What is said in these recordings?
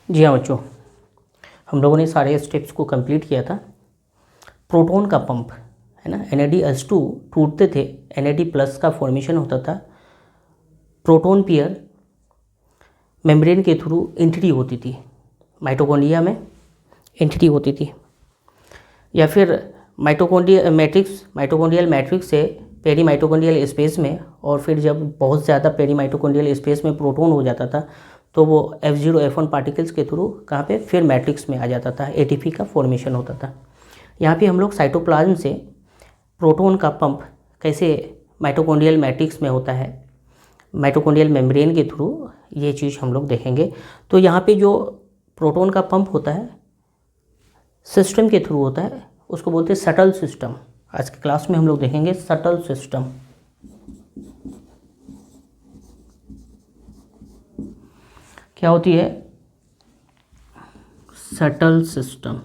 जी हाँ बच्चों, हम लोगों ने सारे स्टेप्स को कंप्लीट किया था। प्रोटॉन का पंप है ना, NADH2 टूटते थे, NAD+ का फॉर्मेशन होता था, प्रोटॉन पेयर मेम्ब्रेन के थ्रू एंट्री होती थी, माइटोकॉन्ड्रिया में एंट्री होती थी, या फिर माइटोकॉन्ड्रियल मैट्रिक्स से पेरी माइटोकॉन्ड्रियल स्पेस में, और फिर जब बहुत ज़्यादा पेरी माइटोकॉन्ड्रियल स्पेस में प्रोटॉन हो जाता था तो वो F0 F1 पार्टिकल्स के थ्रू कहाँ पे फिर मैट्रिक्स में आ जाता था, ATP का फॉर्मेशन होता था। यहाँ पे हम लोग साइटोप्लाज्म से प्रोटॉन का पंप कैसे माइटोकॉन्ड्रियल मैट्रिक्स में होता है, माइटोकॉन्ड्रियल मेम्ब्रेन के थ्रू, ये चीज़ हम लोग देखेंगे। तो यहाँ पे जो प्रोटॉन का पंप होता है सिस्टम के थ्रू होता है, उसको बोलते हैं सटल सिस्टम। आज की क्लास में हम लोग देखेंगे सटल सिस्टम। क्या होती है सटल सिस्टम?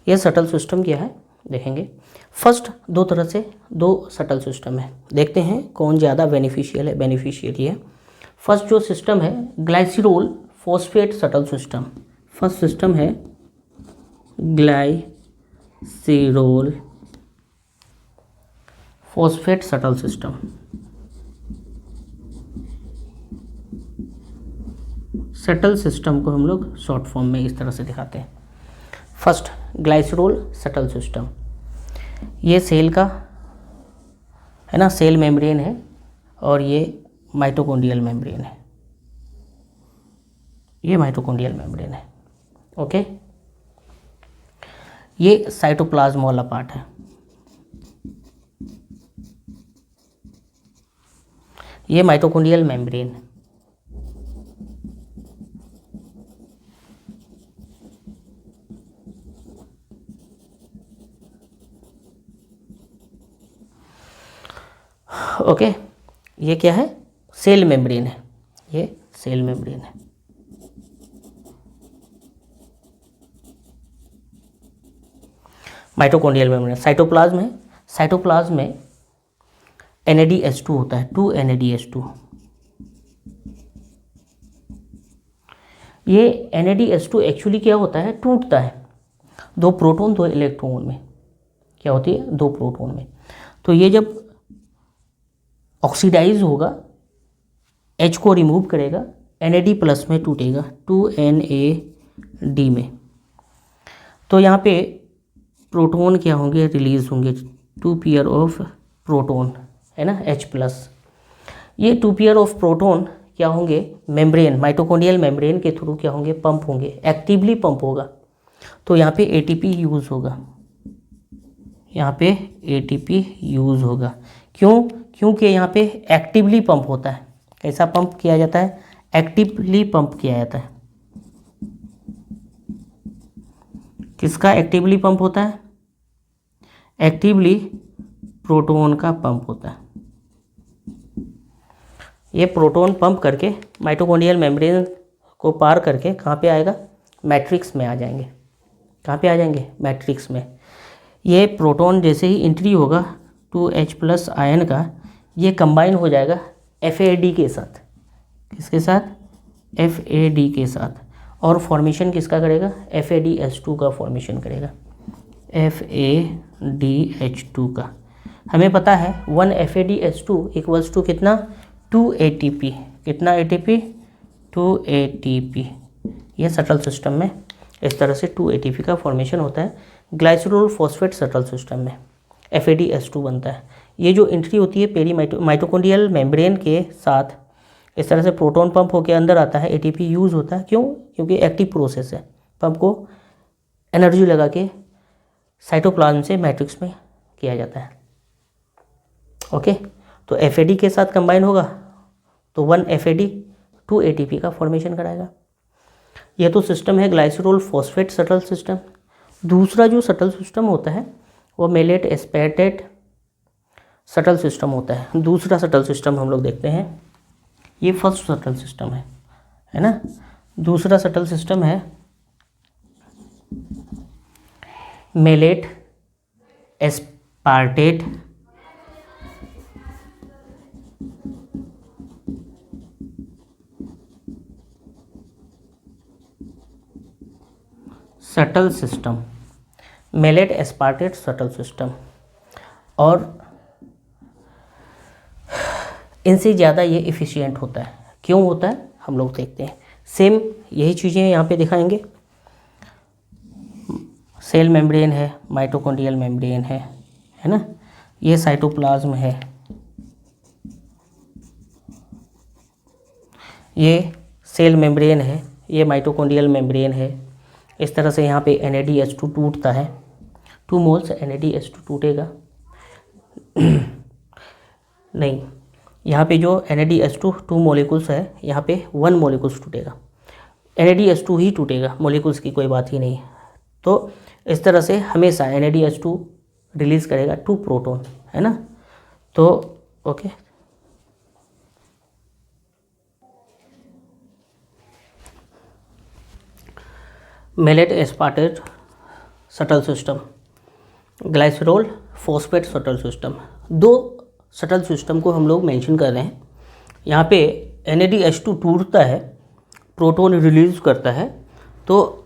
यह सटल सिस्टम क्या है देखेंगे। फर्स्ट दो सटल सिस्टम है, देखते हैं कौन ज़्यादा बेनिफिशियरी है। फर्स्ट जो सिस्टम है glycerol phosphate shuttle system. First system है glycerol phosphate shuttle system. Shuttle system को हम लोग शॉर्ट फॉर्म में इस तरह से दिखाते हैं। फर्स्ट ग्लाइसिरोल सटल सिस्टम, ये सेल का है ना, सेल मेम्ब्रेन है, और ये माइटोकॉन्ड्रियल मेम्ब्रेन है, ये माइटोकॉन्ड्रियल मेम्ब्रेन है। ओके, ये साइटोप्लाज्म वाला पार्ट है, ये माइटोकॉन्ड्रियल मेम्ब्रेन है। ओके, ये क्या है? सेल मेम्ब्रेन है, ये सेल मेम्ब्रेन है। माइटोकॉन्ड्रियल मेम्ब्रेन साइटोप्लाज्म है। साइटोप्लाज्म में NADH2 होता है, 2 NADH2। ये NADH2 एक्चुअली क्या होता है, टूटता है दो प्रोटॉन दो इलेक्ट्रॉन में। क्या होती है? दो प्रोटॉन में। तो ये जब ऑक्सीडाइज होगा, H को रिमूव करेगा, NAD+ में टूटेगा, 2NAD में। तो यहाँ पे प्रोटॉन क्या होंगे, रिलीज होंगे, 2 पेयर ऑफ प्रोटॉन है ना, H+। ये 2 पेयर ऑफ प्रोटॉन क्या होंगे, मेम्ब्रेन माइटोकॉन्ड्रियल मेम्ब्रेन के थ्रू क्या होंगे, पंप होंगे, एक्टिवली पंप होगा। तो यहाँ पे ATP यूज़ होगा, यहाँ पे ATP यूज़ होगा। क्यों? क्योंकि यहाँ पे एक्टिवली पंप होता है। कैसा पंप किया जाता है? एक्टिवली पंप किया जाता है। किसका एक्टिवली पंप होता है? एक्टिवली प्रोटॉन का पंप होता है। ये प्रोटॉन पंप करके माइटोकॉन्ड्रियल मेम्ब्रेन को पार करके कहाँ पे आएगा, मैट्रिक्स में आ जाएंगे। कहाँ पे आ जाएंगे? मैट्रिक्स में। ये प्रोटॉन जैसे ही एंट्री होगा 2H+ आयन का, ये कंबाइन हो जाएगा FAD के साथ। किसके साथ? FAD के साथ। और फॉर्मेशन किसका करेगा? FADH2 का फॉर्मेशन करेगा, FADH2 का। हमें पता है 1 FADH2 इक्वल्स टू कितना, 2 ATP। कितना ATP? 2 ATP। ये सटल सिस्टम में इस तरह से 2 ATP का फॉर्मेशन होता है। ग्लाइसिरोल फॉस्फेट सटल सिस्टम में FADH2 बनता है। ये जो एंट्री होती है पेरी माइटोकॉन्ड्रियल मेम्ब्रेन के साथ, इस तरह से प्रोटॉन पंप होकर अंदर आता है, ATP यूज़ होता है। क्यों? क्योंकि एक्टिव प्रोसेस है, पंप को एनर्जी लगा के साइटोप्लाज्म से मैट्रिक्स में किया जाता है। ओके, तो FAD के साथ कंबाइन होगा तो 1 FAD 2 ATP का फॉर्मेशन कराएगा। यह तो सिस्टम है ग्लाइसिरोल फॉस्फेट सटल सिस्टम। दूसरा जो सटल सिस्टम होता है वो मेलेट एस्पेटेट सटल सिस्टम होता है। दूसरा सटल सिस्टम हम लोग देखते हैं। ये फर्स्ट सटल सिस्टम है ना। दूसरा सटल सिस्टम है malate aspartate shuttle system, malate aspartate shuttle system, और इनसे ज़्यादा ये इफ़िशियंट होता है। क्यों होता है हम लोग देखते हैं। सेम यही चीज़ें यहाँ पे दिखाएंगे। सेल मेम्ब्रेन है, माइटोकॉन्ड्रियल मेम्ब्रेन है ना, ये साइटोप्लाज्म है, ये सेल मेम्ब्रेन है, ये माइटोकॉन्ड्रियल मेम्ब्रेन है। इस तरह से यहाँ पे NADH2 टूटता है, 2 मोल्स NADH2 टूटेगा नहीं, यहाँ पे जो NADH2 2 मोलिकुल्स है, यहाँ पे 1 मोलिकुल्स टूटेगा, NADH2 ही टूटेगा, मोलिकुल्स की कोई बात ही नहीं। तो इस तरह से हमेशा NADH2 रिलीज़ करेगा 2 प्रोटॉन, है ना। तो okay, malate aspartate shuttle system, glycerol phosphate shuttle system, 2 shuttle system को हम लोग मेंशन कर रहे हैं। यहाँ पे NADH2 टूटता है, प्रोटॉन रिलीज करता है, तो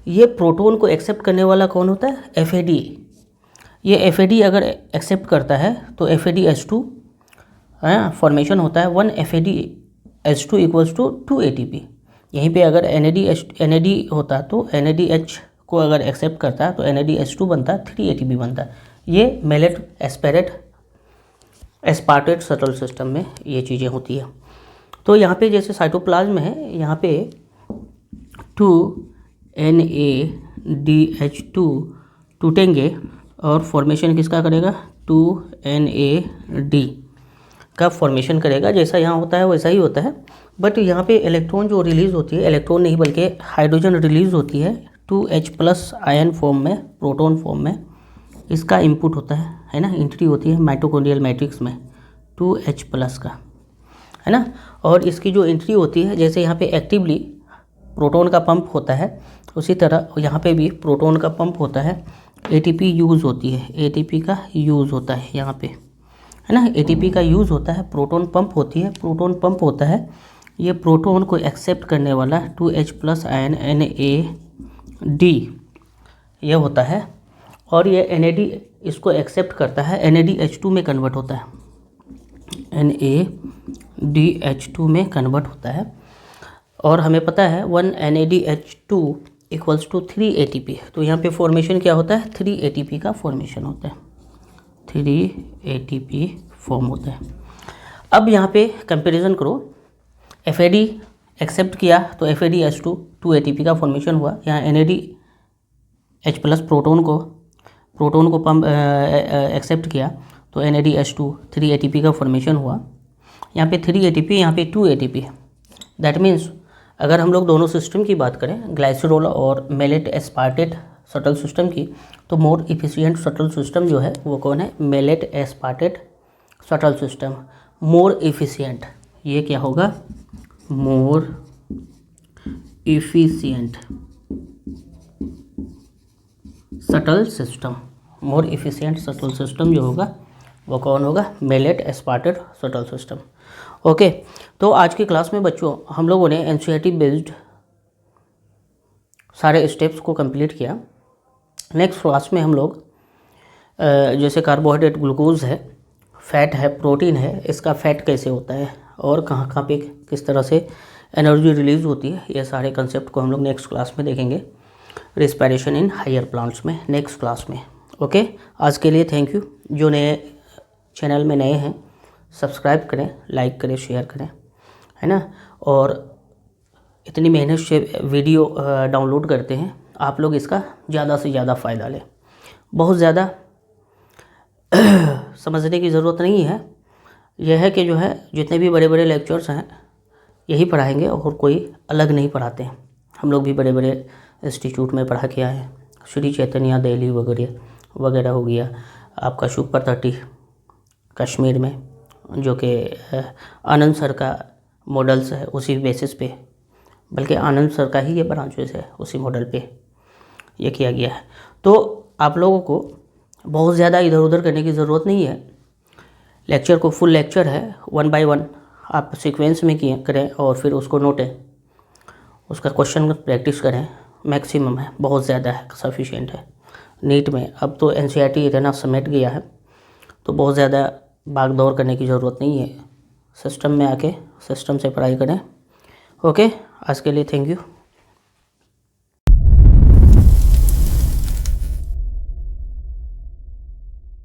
ये प्रोटॉन को एक्सेप्ट करने वाला कौन होता है, FAD। ये FAD अगर एक्सेप्ट करता है तो FADH2 फॉर्मेशन होता है, 1 FADH2 इक्वल्स टू 2 ATP। यहीं पे अगर NAD होता तो NADH को अगर एक्सेप्ट करता है तो NADH2 बनता है, 3 ATP बनता है। ये मेलेट एस्पार्टेट सटल सिस्टम में ये चीज़ें होती है। तो यहाँ पे जैसे साइटोप्लाज्म है, यहाँ पे 2 NADH2 टूटेंगे और फॉर्मेशन किसका करेगा, 2 NAD का फॉर्मेशन करेगा। जैसा यहाँ होता है वैसा ही होता है, बट यहाँ पे इलेक्ट्रॉन जो रिलीज़ होती है, इलेक्ट्रॉन नहीं बल्कि हाइड्रोजन रिलीज़ होती है 2H+ आयन फॉर्म में, प्रोटॉन फॉर्म में। इसका इनपुट होता है ना, एंट्री होती है माइटोकॉन्ड्रियल मैट्रिक्स में 2H+ का, है ना। और इसकी जो एंट्री होती है, जैसे यहाँ पे एक्टिवली प्रोटॉन का पंप होता है, उसी तरह यहाँ पे भी प्रोटॉन का पंप होता है, ATP यूज़ होती है, ATP का यूज़ होता है यहाँ पे, है ना। ATP का यूज़ होता है, प्रोटॉन पंप होती है, प्रोटॉन पंप होता है, ये प्रोटॉन को एक्सेप्ट करने वाला 2H+ आयन NAD ये होता है, और ये NAD इसको एक्सेप्ट करता है, NADH2 में कन्वर्ट होता है, NADH2 में कन्वर्ट होता है। और हमें पता है 1 NADH2 इक्वल्स टू 3 ATP, तो यहाँ पे फॉर्मेशन क्या होता है, 3 ATP का फॉर्मेशन होता है, 3 ATP फॉर्म होता है। अब यहाँ पे कंपैरिजन करो, FAD एक्सेप्ट किया तो FADH2 2 ATP का फॉर्मेशन हुआ, यहाँ NADH+ प्रोटॉन को पंप एक्सेप्ट किया तो NADH2 3 ATP का फॉर्मेशन हुआ, यहाँ पे 3 ATP, यहाँ पे 2 ATP। दैट मीन्स अगर हम लोग दोनों सिस्टम की बात करें, ग्लाइसरॉल और मेलेट एस्पार्टेट सटल सिस्टम की, तो मोर इफिशिएंट सटल सिस्टम जो है वो कौन है, malate aspartate shuttle system, more efficient. ये क्या होगा, more efficient shuttle system, more efficient shuttle system जो होगा वो कौन होगा, malate aspartate shuttle system. Okay, तो आज की क्लास में बच्चों हम लोगों ने NCERT बेस्ड सारे स्टेप्स को कंप्लीट किया। नेक्स्ट क्लास में हम लोग जैसे कार्बोहाइड्रेट, ग्लूकोज है, फैट है, प्रोटीन है, इसका फैट कैसे होता है और कहाँ कहाँ पे किस तरह से एनर्जी रिलीज होती है, ये सारे कंसेप्ट को हम लोग नेक्स्ट क्लास में देखेंगे, रिस्पायरेशन इन हायर प्लांट्स में, नेक्स्ट क्लास में। ओके, आज के लिए थैंक यू। जो नए चैनल में नए हैं सब्सक्राइब करें, लाइक करें, शेयर करें, है ना। और इतनी मेहनत से वीडियो डाउनलोड करते हैं आप लोग, इसका ज़्यादा से ज़्यादा फ़ायदा लें। बहुत ज़्यादा समझने की ज़रूरत नहीं है, यह है कि जो है जितने भी बड़े बड़े लेक्चर्स हैं यही पढ़ाएंगे और कोई अलग नहीं पढ़ाते हैं। हम लोग भी बड़े बड़े इंस्टीट्यूट में पढ़ा के आए हैं, श्री चैतन्य दिल्ली वगैरह हो गया, आपका सुपर 30 कश्मीर में, जो कि आनंद सर का मॉडल्स है, उसी बेसिस पे, बल्कि आनंद सर का ही ये ब्रांचेस है, उसी मॉडल पे ये किया गया है। तो आप लोगों को बहुत ज़्यादा इधर उधर करने की ज़रूरत नहीं है। लेक्चर को फुल लेक्चर है, 1 बाय 1 आप सीक्वेंस में करें और फिर उसको नोटें, उसका क्वेश्चन प्रैक्टिस करें, मैक्सिमम है, बहुत ज़्यादा है, सफिशिएंट है नीट में। अब तो NCERT इतना समेट गया है तो बहुत ज़्यादा भाग दौड़ करने की ज़रूरत नहीं है, सिस्टम में आके सिस्टम से पढ़ाई करें। ओके, आज के लिए थैंक यू।